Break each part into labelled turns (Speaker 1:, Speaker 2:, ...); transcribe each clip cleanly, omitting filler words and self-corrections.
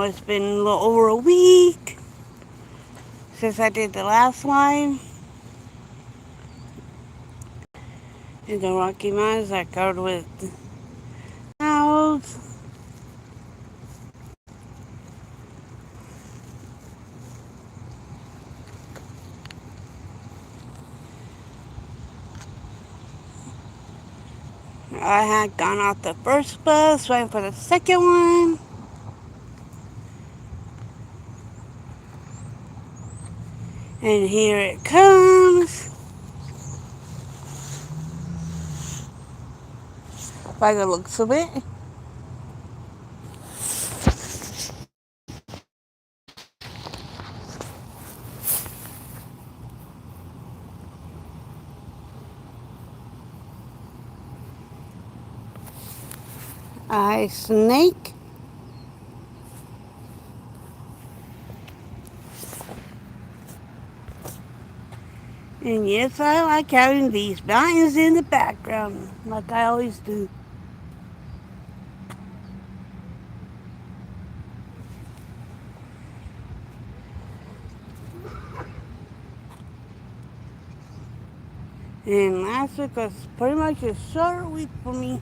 Speaker 1: it's been a little over a week since I did the last line. In the Rocky Mountains are covered with clouds. I had gone off the first bus, waiting for the second one. And here it comes. By the looks of it. I snake. And yes, I like having these mountains in the background, like I always do. And last week was pretty much a short week for me.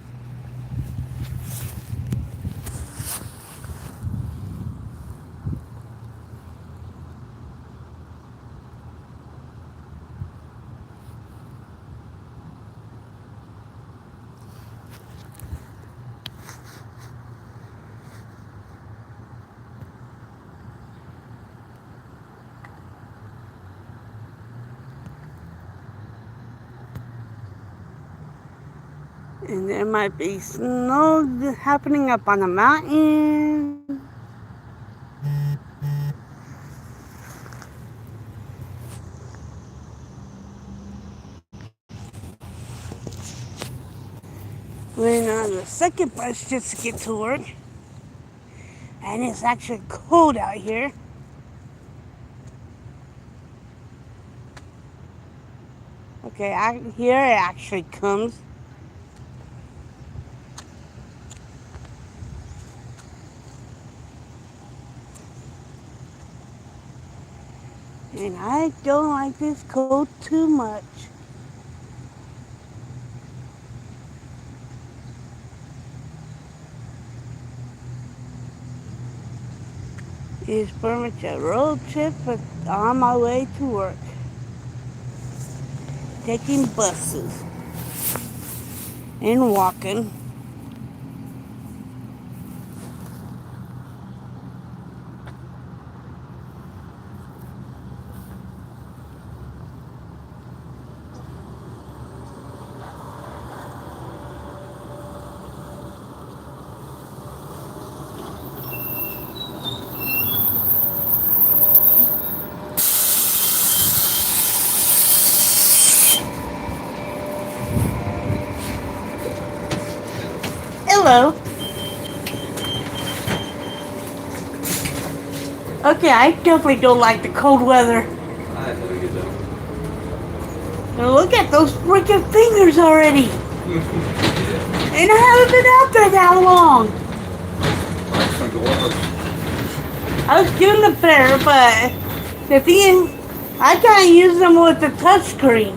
Speaker 1: And there might be snow happening up on the mountain. Waiting on the second bus just to get to work. And it's actually cold out here. Okay, here it actually comes. And I don't like this cold too much. It's pretty much a road trip on my way to work. Taking buses and walking. Hello. Okay, I definitely don't like the cold weather.
Speaker 2: I know you don't.
Speaker 1: Now look at those freaking fingers already.
Speaker 2: Yeah.
Speaker 1: And I haven't been out there that long. I was doing the fair, but the thing is, I can't use them with the touchscreen.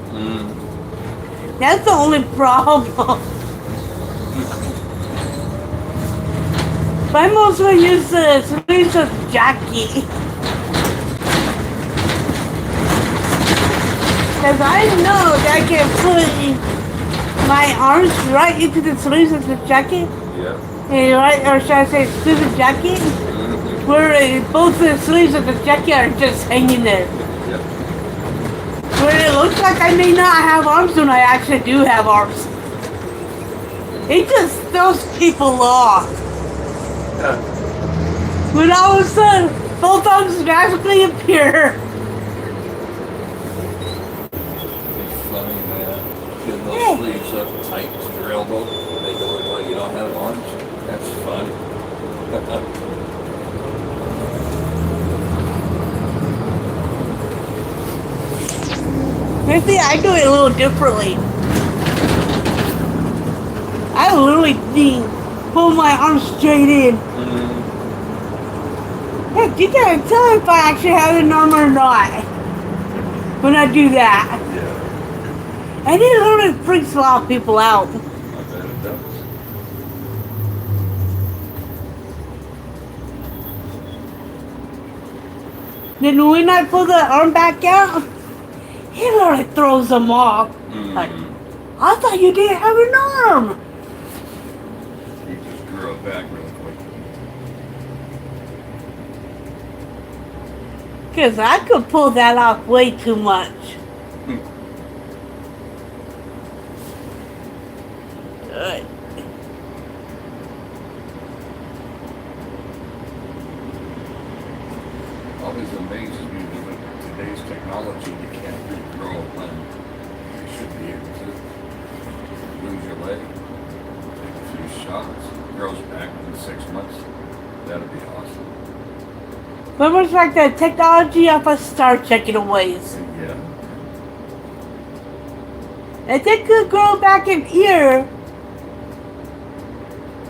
Speaker 1: That's the only problem. But I'm also going to use the sleeves of the jacket. Because I know that I can put my arms right into the sleeves of the jacket.
Speaker 2: Yeah.
Speaker 1: And right, or should I say sleeves of the jacket? Where both the sleeves of the jacket are just hanging there.
Speaker 2: Yeah.
Speaker 1: Where it looks like I may not have arms when I actually do have arms. It just throws people off.
Speaker 2: Yeah.
Speaker 1: When all of a sudden, both arms magically appear.
Speaker 2: It's funny, man. Getting those sleeves up tight to your elbow, make it look like you don't have arms. That's fun.
Speaker 1: Maybe I do it a little differently. I literally pull my arms straight in. You can't tell if I actually have an arm or not when I do that.
Speaker 2: Yeah.
Speaker 1: And it really freaks a lot of people out.
Speaker 2: I bet it does.
Speaker 1: Then when I pull the arm back out, it really throws them off. Like, I thought you didn't have an arm.
Speaker 2: You just grew it back really quick.
Speaker 1: Because I could pull that off way too much. Good.
Speaker 2: Always amazes me that with today's technology, you can't regrow a limb. You should be able to lose your leg, take a few shots, grows back in 6 months. That'd be awesome.
Speaker 1: But it's like the technology of a Star Trek in a ways.
Speaker 2: Yeah.
Speaker 1: If they could grow back an ear,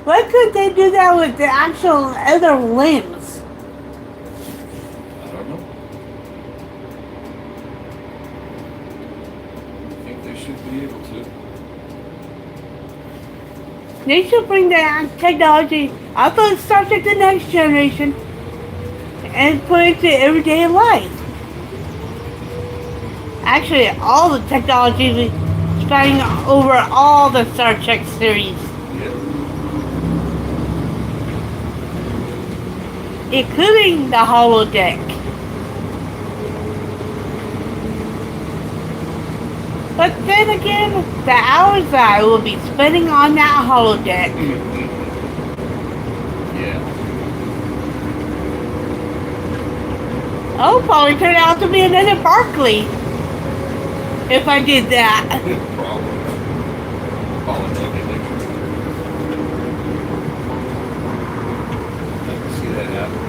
Speaker 1: why couldn't they do that with the actual other limbs?
Speaker 2: I don't know. I think they should be able to.
Speaker 1: They should bring the technology up of Star Trek The Next Generation and put it to everyday life. Actually, all the technology spanning over all the Star Trek series,
Speaker 2: Yeah.
Speaker 1: including the holodeck. But then again, the hours that I will be spending on that holodeck.
Speaker 2: Yeah.
Speaker 1: I'll probably turn out to be another Barkley if I did that.
Speaker 2: Probably. Falling negative. I can see that happen.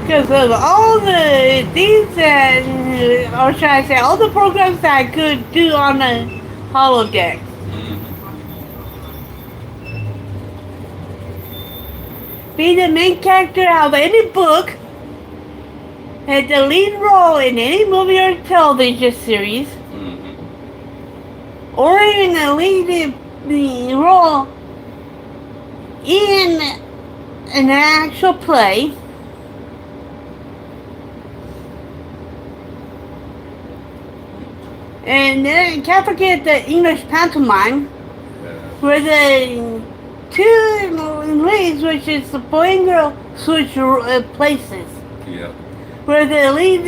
Speaker 1: Because of all the things that, or should I say, all the programs that I could do on the holodeck. Be the main character of any book, and the lead role in any movie or television series, or even the lead role in an actual play. And then can't forget the English pantomime, where the two leads, which is the boy and girl, switch places.
Speaker 2: Yeah.
Speaker 1: Where the lead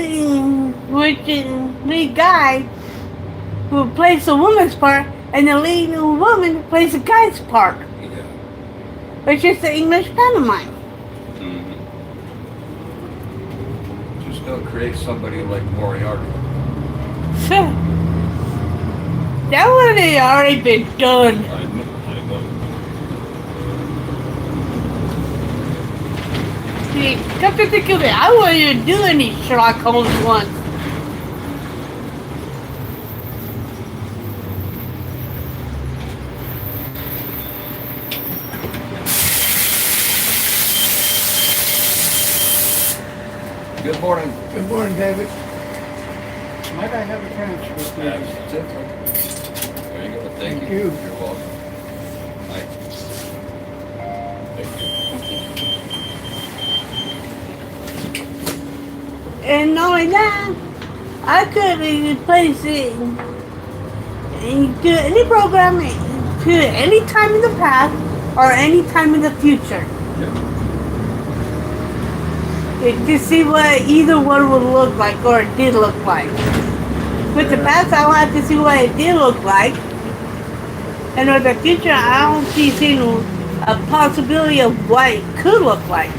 Speaker 1: guy who plays the woman's part, and the lead woman plays the guy's part,
Speaker 2: Yeah.
Speaker 1: which is the English pantomime.
Speaker 2: Just don't create somebody like Moriarty.
Speaker 1: So, that would have already been done.
Speaker 2: I know.
Speaker 1: See, come to think of it, I wouldn't even do any Sherlock Holmes ones.
Speaker 2: Good morning.
Speaker 3: Good morning, David. Might I have a transfer, please?
Speaker 2: That's it. There you go. Thank you.
Speaker 3: you.
Speaker 2: You're welcome. Thank you.
Speaker 1: And not only that, I could replace it to any program to any time in the past or any time in the future. To see what either one would look like or it did look like. With the past, I'll have to see what it did look like. And with the future, I don't see a possibility of what it could look like.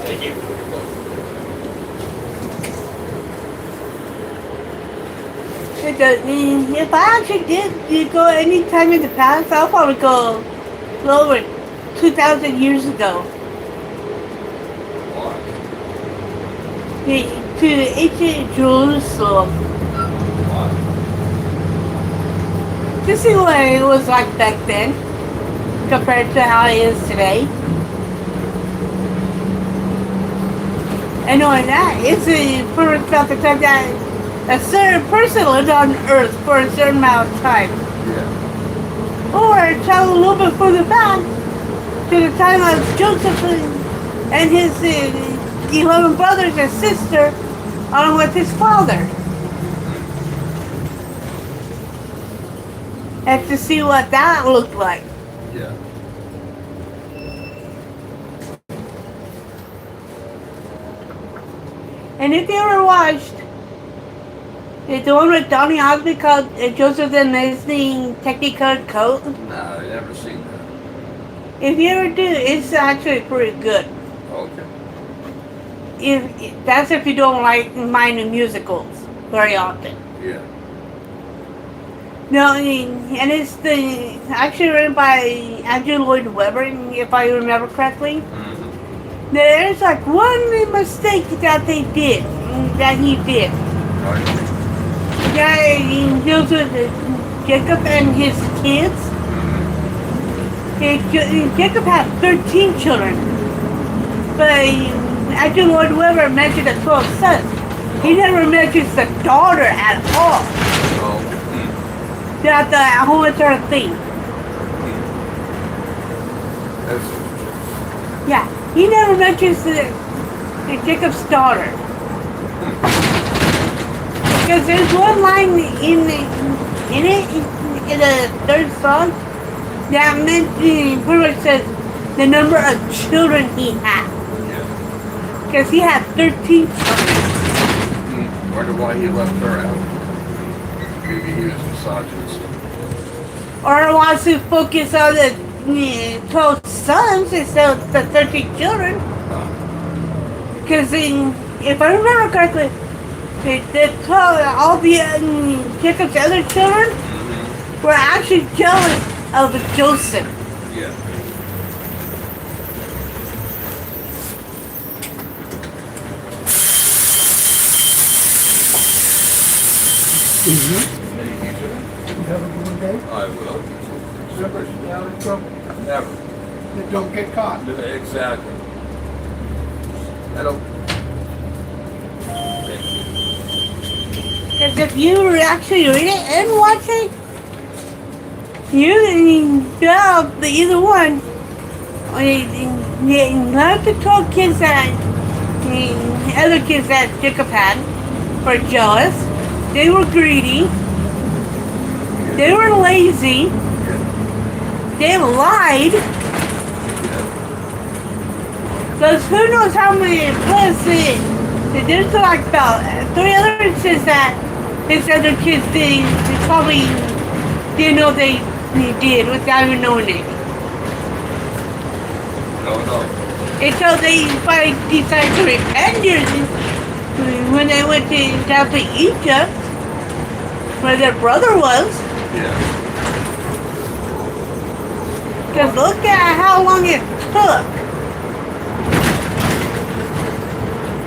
Speaker 2: Thank you.
Speaker 1: If I actually did go any time in the past, I'll probably go over 2,000 years ago.
Speaker 2: Why?
Speaker 1: to ancient Jerusalem
Speaker 2: Why?
Speaker 1: to see what it was like back then compared to how it is today. And knowing that, it's pretty much about the time that a certain person lived on Earth for a certain amount of time.
Speaker 2: Yeah.
Speaker 1: Or travel a little bit further back to the time of Joseph and his 11 brothers and sister along with his father. And to see what that looked like.
Speaker 2: Yeah.
Speaker 1: And if you ever watched the one with Donny Osmond called Joseph the Amazing Technicolor Coat,
Speaker 2: Nah, I never seen that.
Speaker 1: if you ever do, it's actually pretty good.
Speaker 2: Okay.
Speaker 1: That's if you don't like mind the musicals very often.
Speaker 2: Yeah.
Speaker 1: No, and it's actually written by Andrew Lloyd Webber, if I remember correctly.
Speaker 2: Mm-hmm.
Speaker 1: There's like one mistake that he did.
Speaker 2: Right.
Speaker 1: Yeah, he deals with Jacob and his kids. Jacob had 13 children, but Andrew Lloyd Webber mentioned the 12 sons. He never mentions the daughter at all.
Speaker 2: Oh.
Speaker 1: Throughout the whole entire thing.
Speaker 2: That's
Speaker 1: Yeah, he never mentions Jacob's daughter. Because there's one line in the third song that pretty much says the number of children he had.
Speaker 2: yeah.
Speaker 1: Because he had 13 children.
Speaker 2: Wonder why he left her out. Maybe he was misogynist.
Speaker 1: Or wants to focus on the 12 sons instead of the 13 children. Because if I remember correctly, all the Jacob's other children were actually jealous of Joseph.
Speaker 2: Yeah.
Speaker 3: Have a good day.
Speaker 2: I will.
Speaker 3: Never stay out of trouble.
Speaker 2: Never.
Speaker 3: Then don't get caught.
Speaker 2: Exactly. I don't.
Speaker 1: Because if you actually read it and watch it, you love the either one. You love the 12 kids that other kids that Jacob had were jealous. They were greedy. They were lazy. They lied. Because who knows how many plus there's like about 3 other instances that his other kids they probably didn't know they did without even knowing it.
Speaker 2: No.
Speaker 1: Until they finally decided to repent when they went down to Egypt, where their brother was.
Speaker 2: Yeah.
Speaker 1: Because look at how long it took.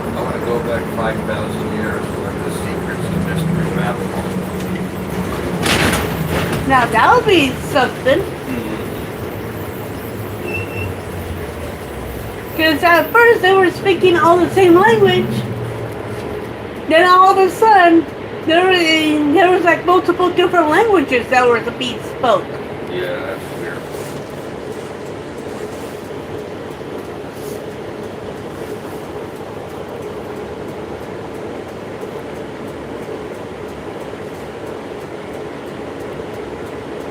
Speaker 2: I want to go back 5,000 years to learn the secrets and mystery of Babylon.
Speaker 1: Now that would be something. Because at first they were speaking all the same language. Then all of a sudden, there was like multiple different languages that were being spoke.
Speaker 2: Yeah, that's weird.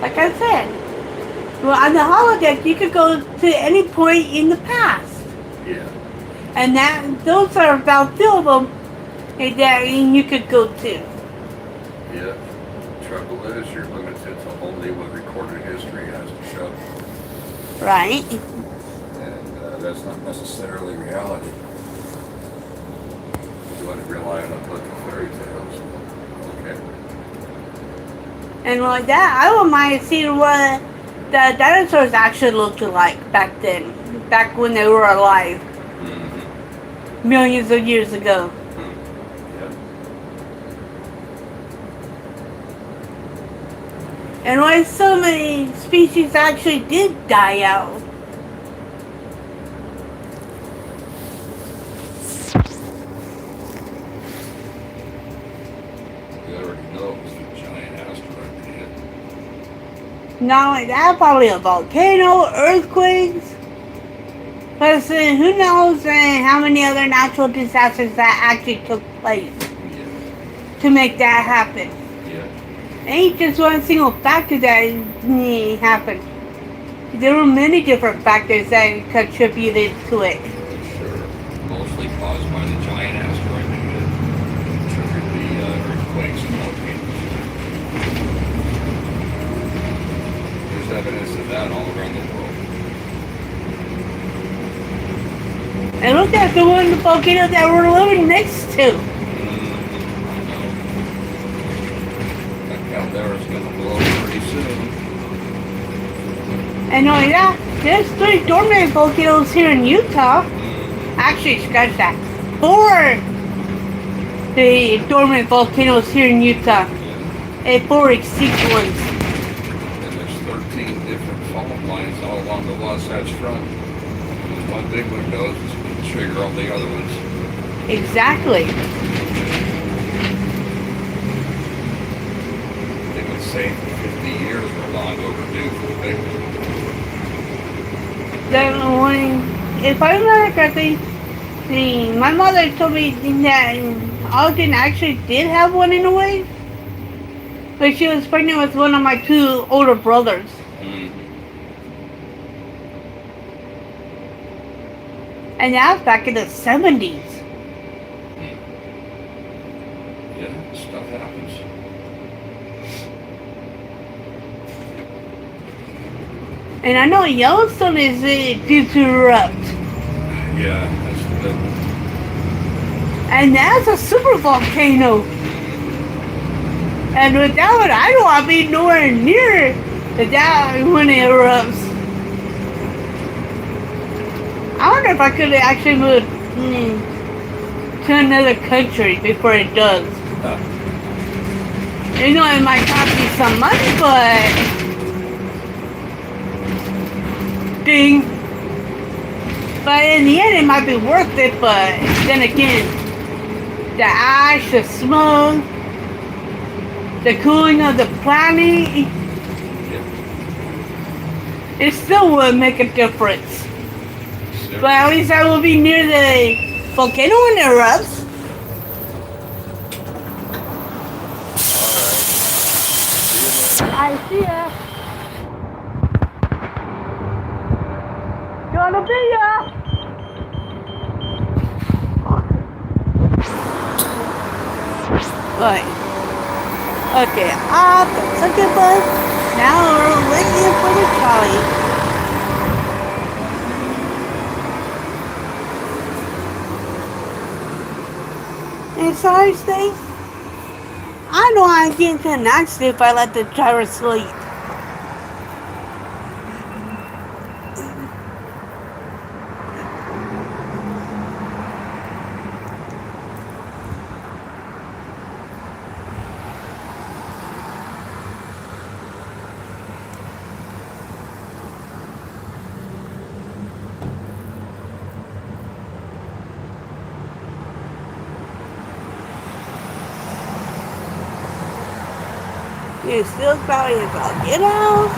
Speaker 1: Like I said, well, on the holodeck, you could go to any point in the past.
Speaker 2: Yeah.
Speaker 1: And those are about 2 of them that you could go to.
Speaker 2: Yeah. Trouble is, you're limited to only what recorded history has to show.
Speaker 1: Right?
Speaker 2: And that's not necessarily reality. You want to rely on a book of fairy tales. Okay.
Speaker 1: And like that, I wouldn't mind seeing what the dinosaurs actually looked like back then. Back when they were alive.
Speaker 2: Mm-hmm.
Speaker 1: Millions of years ago. And why so many species actually did die out.
Speaker 2: We already know it was the giant asteroid that hit.
Speaker 1: Not only that, probably a volcano, earthquakes. Plus, who knows how many other natural disasters that actually took place
Speaker 2: Yeah.
Speaker 1: to make that happen.
Speaker 2: Yeah.
Speaker 1: Ain't just one single factor that happened. There were many different factors that contributed to it.
Speaker 2: Sure. Mostly caused by the giant asteroid that hit. Triggered the earthquakes and volcanoes. There's evidence of that all around the world.
Speaker 1: And look at the one volcano that we're living next to.
Speaker 2: I know. That caldera's gonna blow pretty soon.
Speaker 1: And only that, there's 3 dormant volcanoes here in Utah. Actually, scratch that. 4 the dormant volcanoes here in Utah. And 4 extinct ones.
Speaker 2: And there's 13 different fault lines all along the Wasatch Front. When one big one goes, it's going to trigger all the other ones.
Speaker 1: Exactly.
Speaker 2: They've been saying for 50 years we're long overdue for the big one.
Speaker 1: That one, if I remember correctly, my mother told me that Ogden actually did have one in a way. But she was pregnant with one of my 2 older brothers. And that was back in the 70s.
Speaker 2: Yeah, stuff happens.
Speaker 1: And I know Yellowstone is due to erupt.
Speaker 2: Yeah, that's the big one.
Speaker 1: And that's a super volcano. And with that one, I don't want to be nowhere near that when it erupts. I wonder if I could actually move to another country before it does. You know, it might cost me some money, but ding. But in the end, it might be worth it. But then again, the ash, the smoke, the cooling of the planet, it still would make a difference.
Speaker 2: Sure.
Speaker 1: But at least I will be near the volcano when it erupts. I see ya. Gonna be ya. Right. Okay, okay, bud. Now we're waiting for the trolley. And sorry, Steve. I know I get into an accident if I let the driver sleep. You still probably about, you know?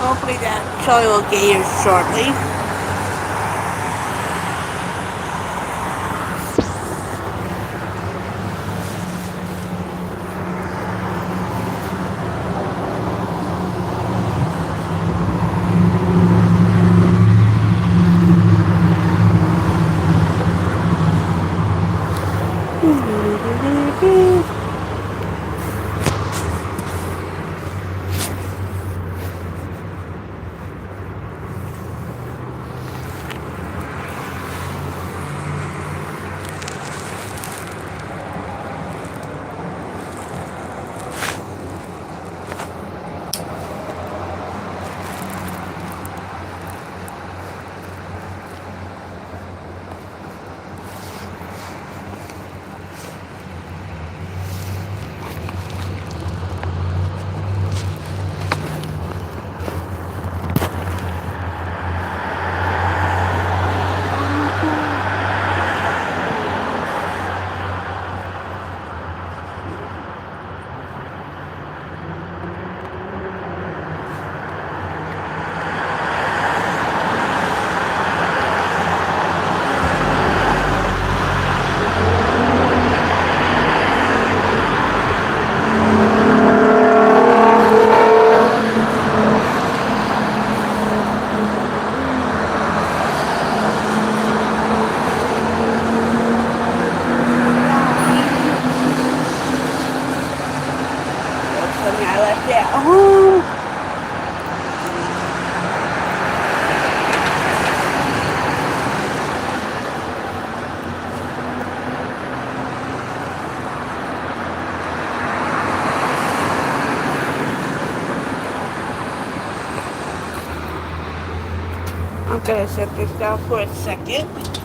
Speaker 1: Hopefully that trolley will get here shortly. I'm gonna set this down for a second.